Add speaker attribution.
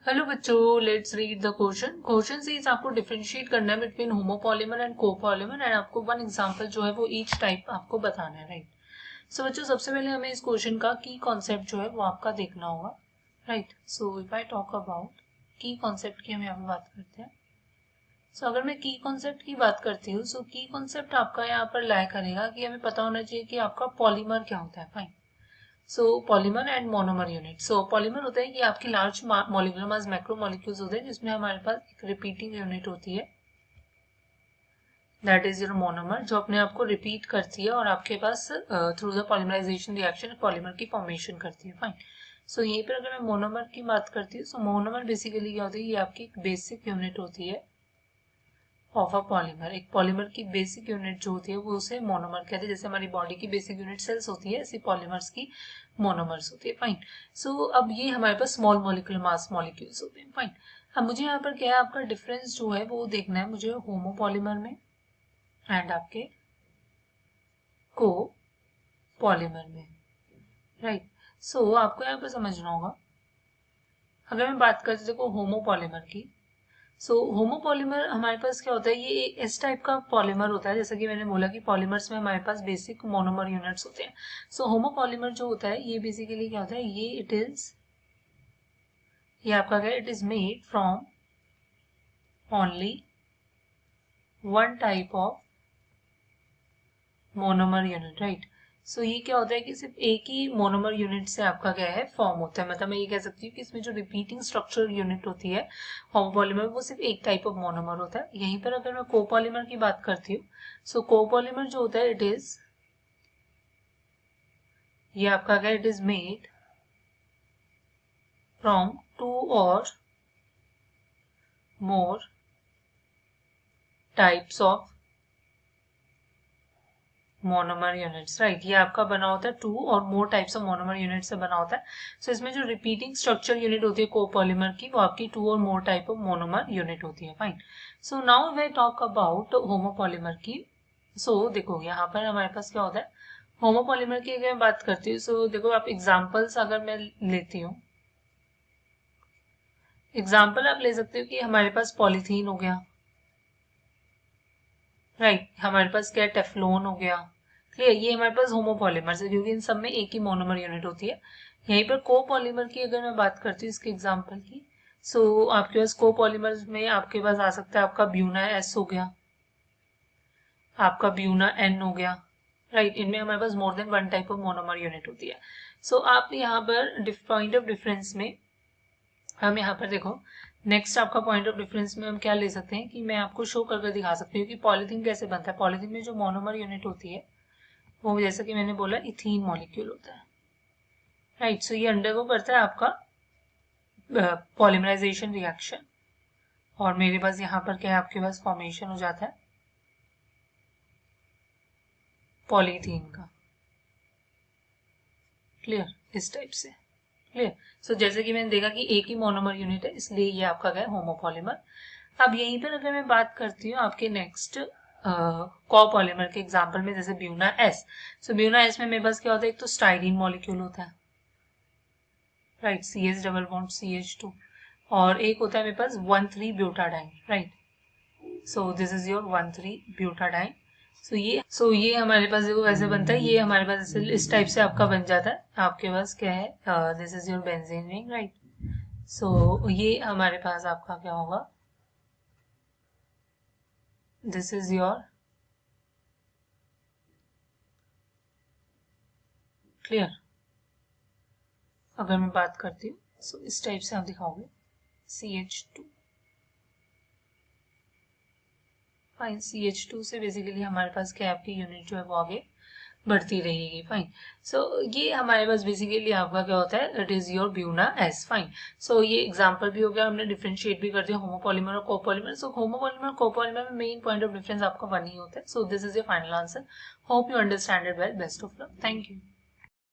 Speaker 1: Hello बच्चों, let's read the question. Question से आपको डिफरेंशिएट करना है between homopolymer and copolymer and आपको वन एग्जांपल जो है वो ईच टाइप आपको बताना है, राइट। सो बच्चों, सबसे पहले हमें इस क्वेश्चन का की कॉन्सेप्ट जो है वो आपका देखना होगा, right. So if I talk about की कॉन्सेप्ट की हम यहाँ पे बात करते हैं। सो अगर मैं की कॉन्सेप्ट की बात करती हूँ, सो की कॉन्सेप्ट आपका यहाँ पर लाया करेगा कि हमें पता होना चाहिए कि आपका पॉलीमर क्या होता है, fine. So polymer and monomer unit. So polymer होता है कि आपकी large molecular mass macro molecules होते हैं जिसमें हमारे पास एक रिपीटिंग यूनिट होती है, दैट इज योर मोनोमर, जो अपने आप को रिपीट करती है और आपके पास through the polymerization reaction polymer की फॉर्मेशन करती है, फाइन। सो यहीं पर अगर मैं मोनोमर की बात करती हूँ, सो मोनोमर बेसिकली क्या होती है, ये आपकी एक बेसिक यूनिट होती है ऑफ अ पॉलीमर। एक पॉलीमर की बेसिक यूनिट जो होती है वो उसे मोनोमर कहते हैं। जैसे हमारी बॉडी की बेसिक यूनिट सेल्स होती है, ऐसी पॉलीमर्स की मोनोमर्स होती है, फाइन। सो अब ये हमारे पास स्मॉल मॉलिक्यूलर मास मॉलिक्यूल्स होते हैं, फाइन। अब मुझे यहाँ पर क्या है, आपका डिफरेंस जो है वो देखना है मुझे होमोपॉलीमर में एंड आपके को पॉलीमर में, राइट। सो आपको यहाँ पर समझना होगा, अगर मैं बात करती देखो होमोपॉलीमर की। सो होमोपॉलीमर हमारे पास क्या होता है, ये इस टाइप का पॉलीमर होता है, जैसा कि मैंने बोला कि पॉलीमर्स में हमारे पास बेसिक मोनोमर यूनिट्स होते हैं। सो होमोपॉलीमर जो होता है ये बेसिकली क्या होता है, ये आपका क्या, it is made from only one type of monomer unit, right. So ये क्या होता है कि सिर्फ एक ही मोनोमर यूनिट से आपका क्या है फॉर्म होता है। मतलब मैं ये कह सकती हूँ कि इसमें जो रिपीटिंग स्ट्रक्चर यूनिट होती है होमोपॉलीमर, वो सिर्फ एक टाइप ऑफ मोनोमर होता है। यहीं पर अगर मैं कोपॉलीमर की बात करती हूँ, सो कोपॉलीमर जो होता है ये आपका क्या, it is made from two और more types of monomer units, right. ये आपका बना होता है टू और more types of monomer unit से बना होता है। सो इसमें जो रिपीटिंग स्ट्रक्चर यूनिट होती है कोपॉलीमर की, वो आपकी टू और more type of monomer unit होती है, fine. So now we talk about homopolymer की। सो देखो यहाँ पर हमारे पास क्या होता है, होमोपॉलीमर की अगर मैं बात करती हूँ, सो देखो आप एग्जाम्पल्स अगर मैं लेती हूँ, एग्जाम्पल आप ले सकते हो कि हमारे पास पॉलीथीन हो गया, राइट। हमारे पास क्या, टेफ्लॉन हो गया, क्लियर। ये हमारे पास होमोपॉलीमर्स है क्योंकि इन सब में एक ही मोनोमर यूनिट होती है। यहीं पर कोपॉलीमर की अगर मैं बात करती हूँ इसके एग्जांपल की, सो आपके पास कोपॉलीमर्स में आपके पास आ सकता है आपका ब्यूना एस हो गया, आपका ब्यूना एन हो गया, राइट। इनमें हमारे पास more than one type of monomer unit होती है। सो आप यहाँ पर पॉइंट ऑफ डिफरेंस में हम यहाँ पर देखो, नेक्स्ट आपका पॉइंट ऑफ डिफरेंस में हम क्या ले सकते हैं कि मैं आपको शो करके दिखा सकती हूँ कि पॉलीथीन कैसे बनता है। पॉलीथीन में जो मोनोमर यूनिट होती है वो, जैसा कि मैंने बोला, इथीन मॉलिक्यूल होता है, राइट। सो ये अंडरगो करता है आपका पॉलीमराइजेशन रिएक्शन और मेरे पास यहाँ पर क्या है, आपके पास फॉर्मेशन हो जाता है पॉलीथीन का, क्लियर, इस टाइप से, क्लियर। सो जैसे कि मैंने देखा कि एक ही मोनोमर यूनिट है, इसलिए ये आपका क्या है, होमोपॉलीमर। अब यहीं पर अगर मैं बात करती हूँ आपके नेक्स्ट कोपॉलीमर के एग्जांपल में, जैसे ब्यूना एस। सो ब्यूना एस में मेरे पास क्या होता है, एक तो स्टाइरीन मॉलिक्यूल होता है, right, CH double bond CH2, और एक होता है मेरे पास one three butadiene, right. So this is your one three butadiene. So ये हमारे पास देखो वैसे बनता है, ये हमारे पास ऐसे इस टाइप से आपका बन जाता है। आपके पास क्या है, this is your benzene ring, right. So ये हमारे पास आपका क्या होगा, दिस इज योर, क्लियर। अगर मैं बात करती हूँ, सो इस टाइप से आप दिखाओगे CH2, फाइन। CH2 से बेसिकली हमारे पास क्या है, आपकी यूनिट जो है वो आगे बढ़ती रहेगी, फाइन। सो ये हमारे पास बेसिकली आपका क्या होता है, it is your Buna S, fine. So ये एग्जांपल भी हो गया, हमने डिफरेंशिएट भी कर दिया होमोपॉलीमर और कोपॉलीमर। सो होमोपॉलीमर और कोपॉलीमर में मेन पॉइंट ऑफ डिफरेंस आपका वन ही होता है। सो this is your final answer. Hope you understand it well. Best of luck, thank you.